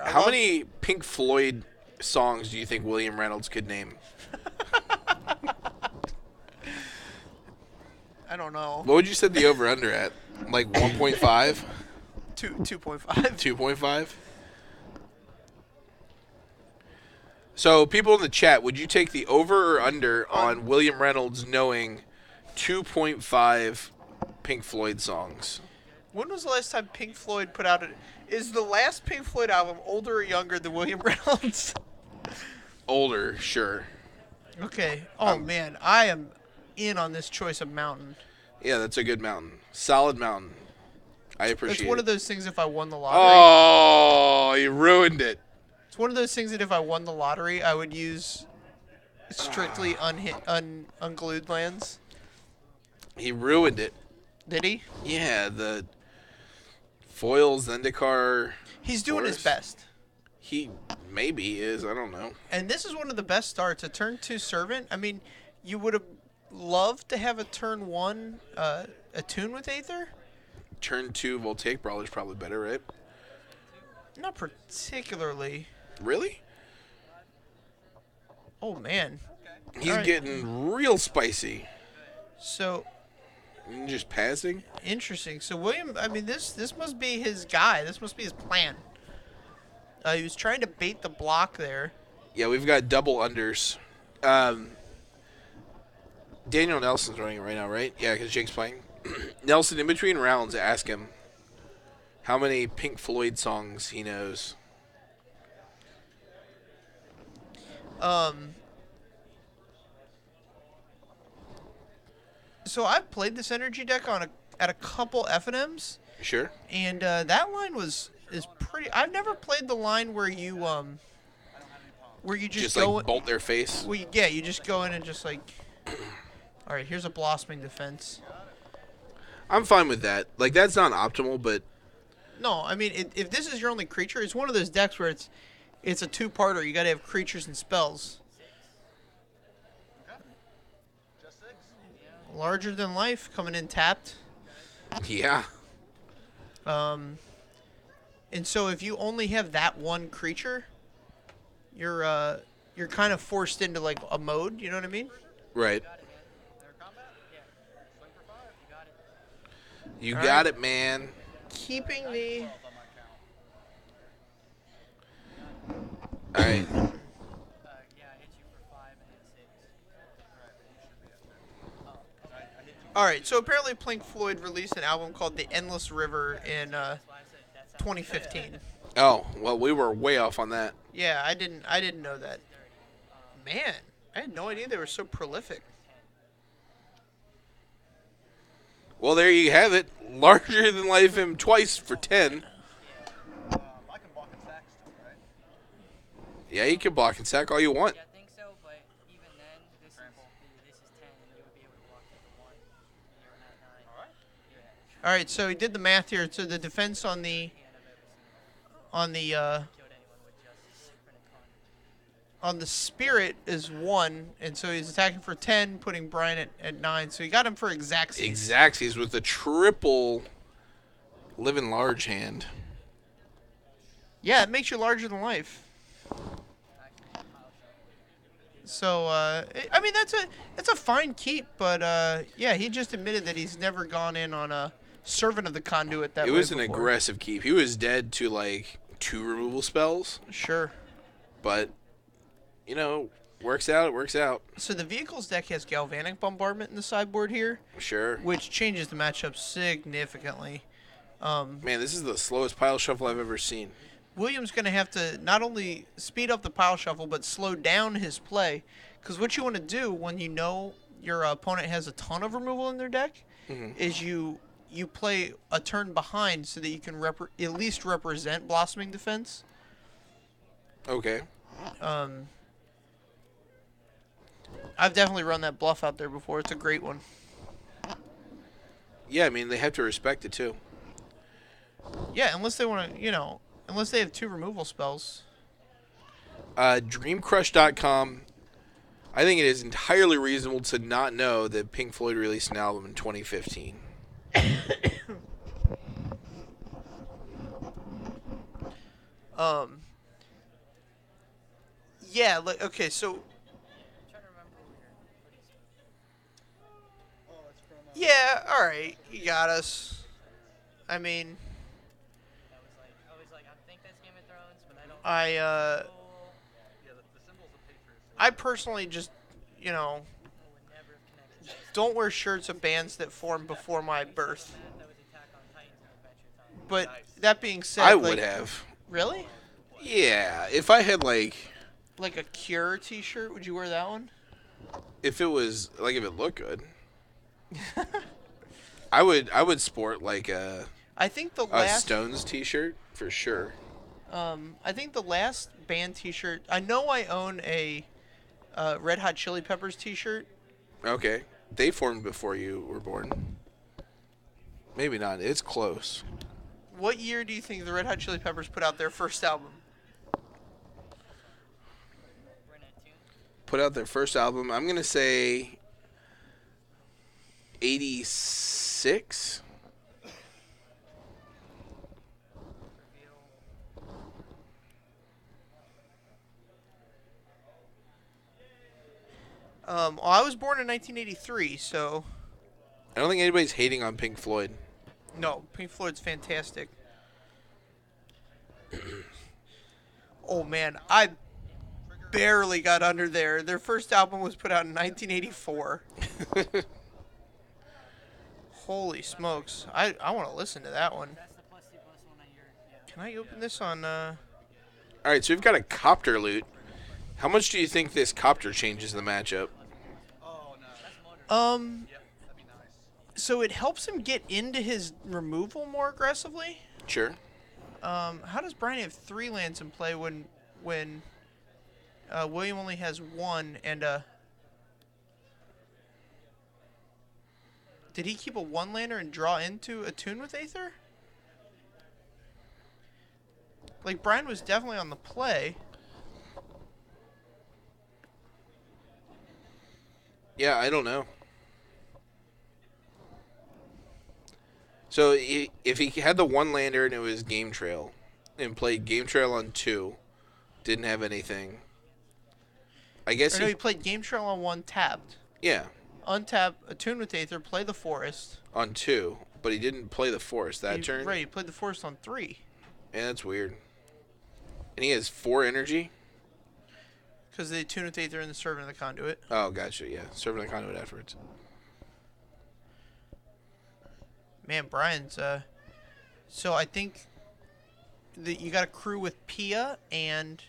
How many Pink Floyd songs do you think William Reynolds could name? I don't know. What would you set the over under at? Like 1.5? 2.5. 2.5? So, people in the chat, would you take the over or under on William Reynolds knowing 2.5 Pink Floyd songs? When was the last time Pink Floyd put out Is the last Pink Floyd album older or younger than William Reynolds? Older, sure. Okay. Oh, man. I am in on this choice of mountain. Yeah, that's a good mountain. Solid mountain. I appreciate it. It's one of those things if I won the lottery. Oh, you ruined it. It's one of those things that if I won the lottery, I would use strictly unglued lands. He ruined it. Did he? Yeah, the foils, Zendikar. He's doing his best. He maybe is. I don't know. And this is one of the best starts. A turn 2 servant. I mean, you would have loved to have a turn 1 attune with Aether. Turn 2 Voltaic Brawler is probably better, right? Not particularly. Really? Oh, man. He's getting real spicy. So, just passing? Interesting. So, William, I mean, this must be his guy. This must be his plan. He was trying to bait the block there. Yeah, we've got double unders. Daniel Nelson's running it right now, right? Yeah, because Jake's playing. Nelson, in between rounds, ask him how many Pink Floyd songs he knows. So I've played this energy deck at a couple F&Ms. Sure. And that line is pretty. I've never played the line where you just go like bolt their face. Well, yeah, you just go in and just like. All right, here's a blossoming defense. I'm fine with that. Like, that's not optimal, but no, I mean, if this is your only creature, it's one of those decks where it's a two-parter. You got to have creatures and spells. Larger than life coming in tapped. Yeah. And so if you only have that one creature, you're kind of forced into like a mode. You know what I mean? Right. You got it, man. Keeping the. All right. All right. So apparently, Pink Floyd released an album called "The Endless River" in 2015. Oh well, we were way off on that. Yeah, I didn't know that. Man, I had no idea they were so prolific. Well, there you have it. Larger than life him twice for 10. Yeah, you can block and sack all you want. Yeah, I think so, but even then, this is 10, and you would be able to block it for 1, and you're at 9. All right, so he did the math here. So the defense on the spirit is 1, and so he's attacking for 10, putting Brian at 9. So he got him for Exacxies. Exacxies with the triple living large hand. Yeah, it makes you larger than life. So I mean that's a fine keep, but yeah, he just admitted that he's never gone in on a servant of the conduit that way. It was an before. aggressive keep. He was dead to like 2 removal spells. Sure. But you know, works out, it works out. So the vehicles deck has Galvanic Bombardment in the sideboard here. Sure. Which changes the matchup significantly. Man, this is the slowest pile shuffle I've ever seen. William's going to have to not only speed up the pile shuffle, but slow down his play. Because what you want to do when you know your opponent has a ton of removal in their deck is you play a turn behind so that you can at least represent Blossoming Defense. Okay. I've definitely run that bluff out there before. It's a great one. Yeah, I mean, they have to respect it, too. Yeah, unless they want to, unless they have 2 removal spells. Dreamcrush.com. I think it is entirely reasonable to not know that Pink Floyd released an album in 2015. Yeah. Like, okay. So I'm trying to remember where your hoodies from. Oh, it's from. yeah. All right. You got us. I mean, I was like, I think that's Game of Thrones, but I don't. I know. Yeah, the symbol's a Patriots. I personally just, you know, I would never have connected those. don't wear shirts of bands that formed before my birth. That was Attack on Titans and Adventure Time. But that being said, I like, would have. Really? Yeah, if I had like, Like a Cure T-shirt, would you wear that one? if it was like if it looked good, I would sport like I think the a last Stones T-shirt for sure. I think the last band T-shirt. I know I own a Red Hot Chili Peppers T-shirt. Okay, they formed before you were born. Maybe not. It's close. What year do you think the Red Hot Chili Peppers put out their first album? We're in a tune. Put out their first album. I'm gonna say 86. Reveal. Well, I was born in 1983, so I don't think anybody's hating on Pink Floyd. no, Pink Floyd's fantastic. Oh man, I barely got under there. Their first album was put out in 1984. Holy smokes. I want to listen to that one. That's the plus two plus one I hear. Yeah. Can I open this on All right, so we've got a copter loot. How much do you think this copter changes the matchup? Oh no. That's motor. Yep, that'd be nice. so it helps him get into his removal more aggressively? Sure. How does Brian have 3 lands in play when William only has 1 and did he keep a 1-lander and draw into a tune with Aether? Like Brian was definitely on the play. Yeah, I don't know. So if he had the one lander and it was Game Trail, and played Game Trail on 2, didn't have anything. I guess Or no, he played Game Trail on 1 tapped. yeah, Untap, attune with Aether, play the Forest. on 2, but he didn't play the Forest that turn. Right, he played the Forest on 3. Yeah, that's weird. And he has 4 energy. Because they attune with Aether in the Servant of the Conduit. Oh, gotcha. Yeah, Servant of the Conduit afterwards. Man, Brian's so I think that you got a crew with Pia and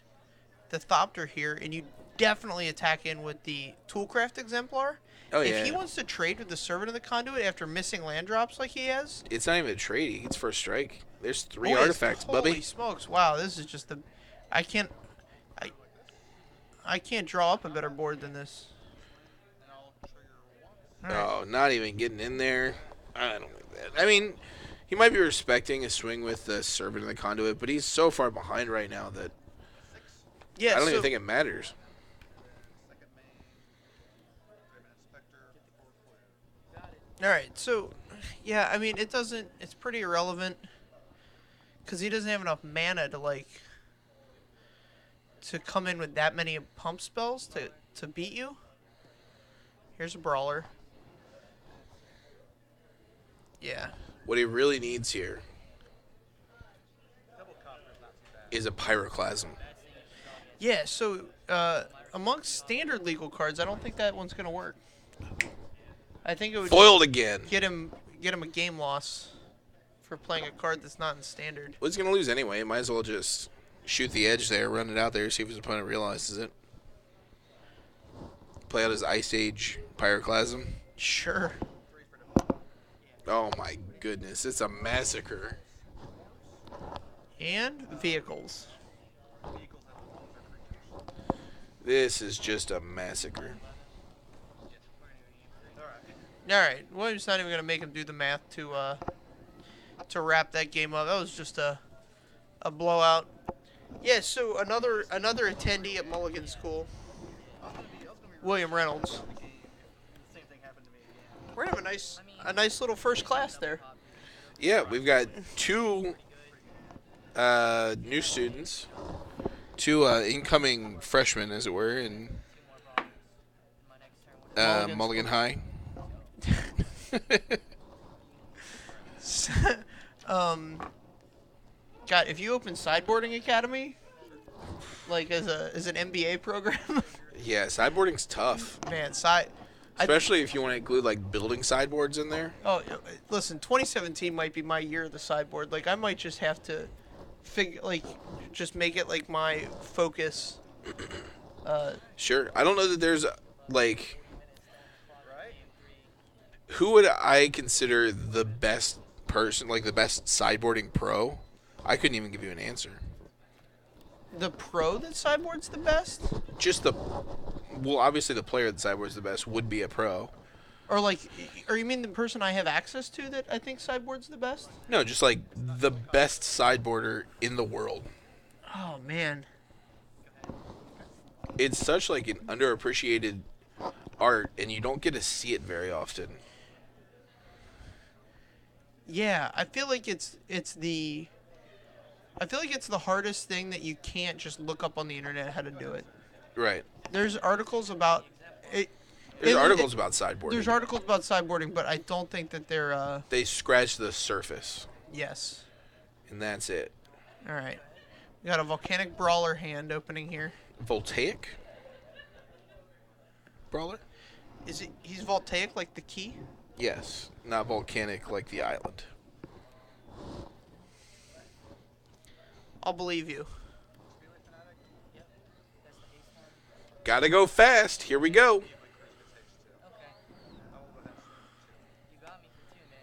the Thopter here, and you definitely attack in with the Toolcraft Exemplar. Oh yeah. If he wants to trade with the Servant of the Conduit after missing land drops like he has, It's not even a trade. He gets first strike. There's 3 oh, yes, artifacts, holy Bubby. smokes! Wow, this is just the I can't draw up a better board than this. And I'll trigger one. All right. Oh, not even getting in there. I don't like that. I mean, he might be respecting a swing with the Servant of the Conduit, but he's so far behind right now that Yeah, I don't so even think it matters. Second main. Draven Inspector. Got it. all right, so yeah, I mean it doesn't. It's pretty irrelevant because he doesn't have enough mana to come in with that many pump spells to beat you. Here's a brawler. Yeah. What he really needs here Double copter's not too bad. is a Pyroclasm. Yeah, so amongst standard legal cards, I don't think that one's gonna work. I think it would Foiled again. get him a game loss for playing a card that's not in standard. Well, he's going to lose anyway. Might as well just shoot the edge there, run it out there, see if his opponent realizes it. Play out his Ice Age Pyroclasm. Sure. Oh my goodness, it's a massacre. And vehicles. Vehicles have a little bit of creatures. This is just a massacre. All right. William's not even gonna make him do the math to wrap that game up. That was just a blowout. Yeah. So another attendee at Mulligan School, William Reynolds. The same thing happened to me again. We're gonna have a nice little first class there. Yeah, we've got 2 new students Two incoming freshmen, as it were, in Two more brawlers. My next turn would Mulligan High. God, if you open Sideboarding Academy, like as an MBA program, Yeah, sideboarding's tough, man, especially if you want to include like building sideboards in there. Oh, listen, 2017 might be my year of the sideboard. Like, I might just have to just make it like my focus. Sure. I don't know that there's like, who would I consider the best person, like the best sideboarding pro? I couldn't even give you an answer. The pro that sideboards the best, Just well, obviously the player that sideboards the best would be a pro. or you mean the person I have access to that I think sideboards the best? No, just like the best sideboarder in the world. Oh man, It's such like an underappreciated art, and you don't get to see it very often. yeah, I feel like it's the hardest thing that you can't just look up on the internet how to do it. Right. There's articles about it. There's articles about sideboarding. There's articles about sideboarding, but I don't think that they're. They scratch the surface, Yes. and that's it. All right. We got a volcanic brawler hand opening here. Voltaic brawler? Is it? He's voltaic like the key. Yes, not volcanic like the island. I'll believe you. Gotta go fast. Here we go. Okay. You got me for two, man.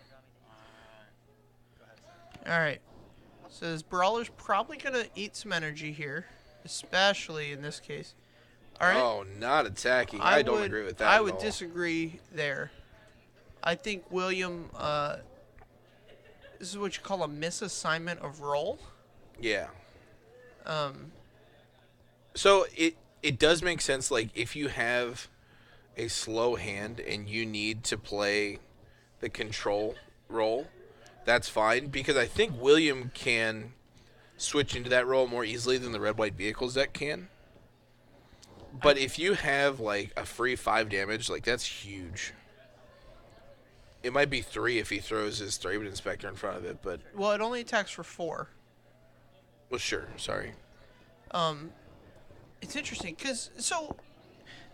Draw me the All right. So this brawler's probably gonna eat some energy here, especially in this case. All right. Oh, not attacking. I don't agree with that. I at would all. disagree there. I think William. This is what you call a misassignment of role. Yeah. So it does make sense. Like if you have a slow hand and you need to play the control role, that's fine because I think William can switch into that role more easily than the red white vehicles deck can. But if you have like a free 5 damage, like that's huge. It might be 3 if he throws his Thraben Inspector in front of it, but Well, it only attacks for 4. well, sure. Sorry. It's interesting because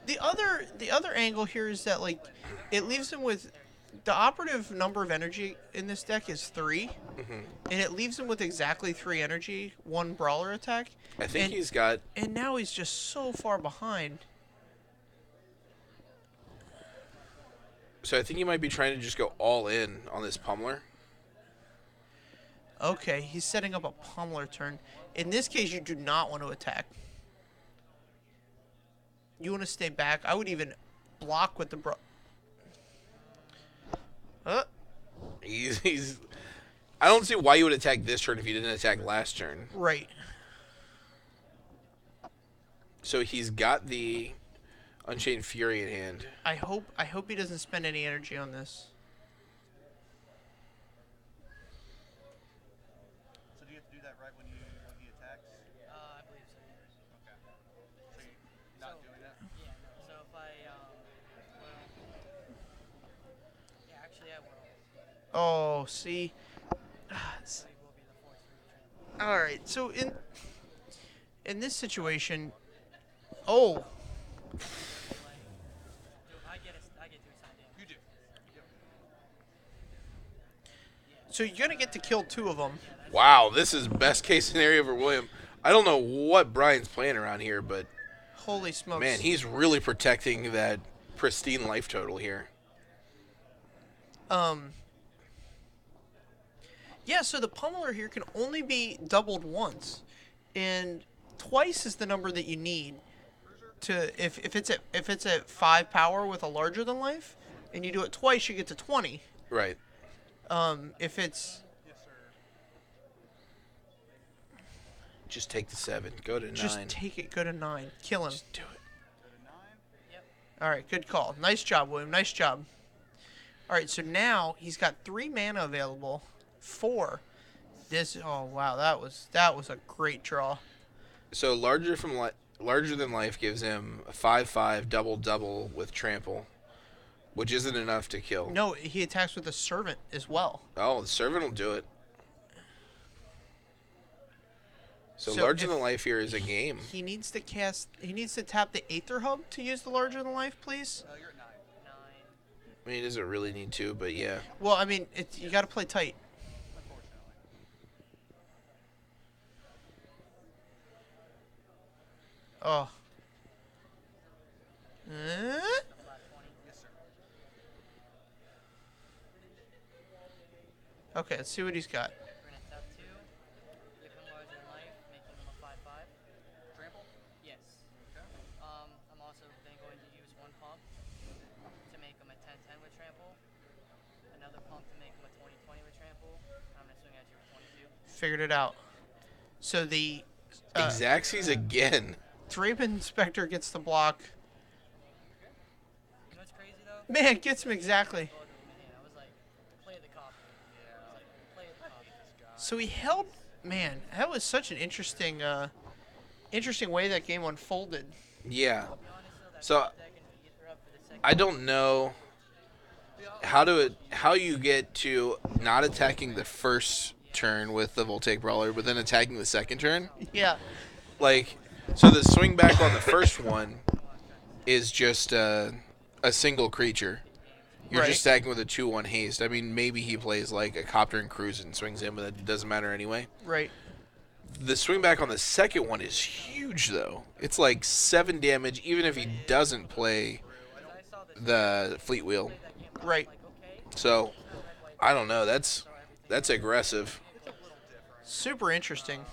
the other angle here is that like it leaves him with the operative number of energy in this deck is 3, and it leaves him with exactly 3 energy, 1 brawler attack. I think and, he's got. and now he's just so far behind. So I think he might be trying to just go all in on this pummeler. Okay, he's setting up a pummeler turn. In this case, you do not want to attack. You want to stay back. I would even block with the He's. I don't see why you would attack this turn if you didn't attack last turn. Right. So he's got the Unchained Fury in hand. I hope he doesn't spend any energy on this. So do you have to do that right when he attacks? I believe so. Okay. So you're not doing that? Yeah. No. So if I yeah, actually I will. Oh, see. It will be the fourth for the All right. So in this situation, oh, I get to assign damage. You do. so you're gonna get to kill 2 of them. Wow, this is best case scenario for William. I don't know what Brian's playing around here, but Holy smokes! man, he's really protecting that pristine life total here. Yeah. So the pummeler here can only be doubled once, and twice is the number that you need to if it's at 5 power with a larger than life, and you do it twice, you get to 20. Right. If it's Yes, sir. Just take the 7. Go to 9. just take it, go to 9, kill him. Just do it. Go to 9. All right, good call. Nice job, William. Nice job. All right, so now he's got 3 mana available. 4. Oh wow, that was a great draw. So larger than life gives him a 5/5 double with trample, which isn't enough to kill. No, he attacks with a servant as well. Oh, the servant will do it. So larger if than life here is a game. He needs to cast. He needs to tap the Aether Hub to use the larger than life, please. You're at 9. 9. I mean, he doesn't really need to, but yeah. Well, I mean, you got to play tight. Unfortunately. Oh. Flat 20. Yes, sir. Okay, let's see what he's got. We're gonna tap 2. Give him larger than life, making him a 5/5. Trample? Yes. Okay. I'm also then going to use one pump to make him a 10/10 with trample. Another pump to make him a 20/20 with trample. I'm gonna swing at you with 22. Figured it out. So the Xaxes again. Draven Inspector gets the block. You know what's crazy though? Man, gets him exactly. Both of them in hand. I was like, play the copy. I was like, play the copy. So he held. Man, that was such an interesting way that game unfolded. Yeah. To be honest though, that So deck and Ether up for the second. I don't know how you get to not attacking the first turn with the Voltaic Brawler, but then attacking the second turn. Yeah. Like, so the swing back on the first one is just a single creature. You're Right. just attacking with a 2/1 haste. I mean, maybe he plays like a Copter and Cruise and swings in, but that doesn't matter anyway. Right. The swing back on the second one is huge, though. It's like 7 damage, even if he doesn't play the Fleet Wheel. Right. So, I don't know. That's aggressive. Super interesting.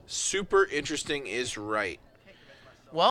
Super interesting is right.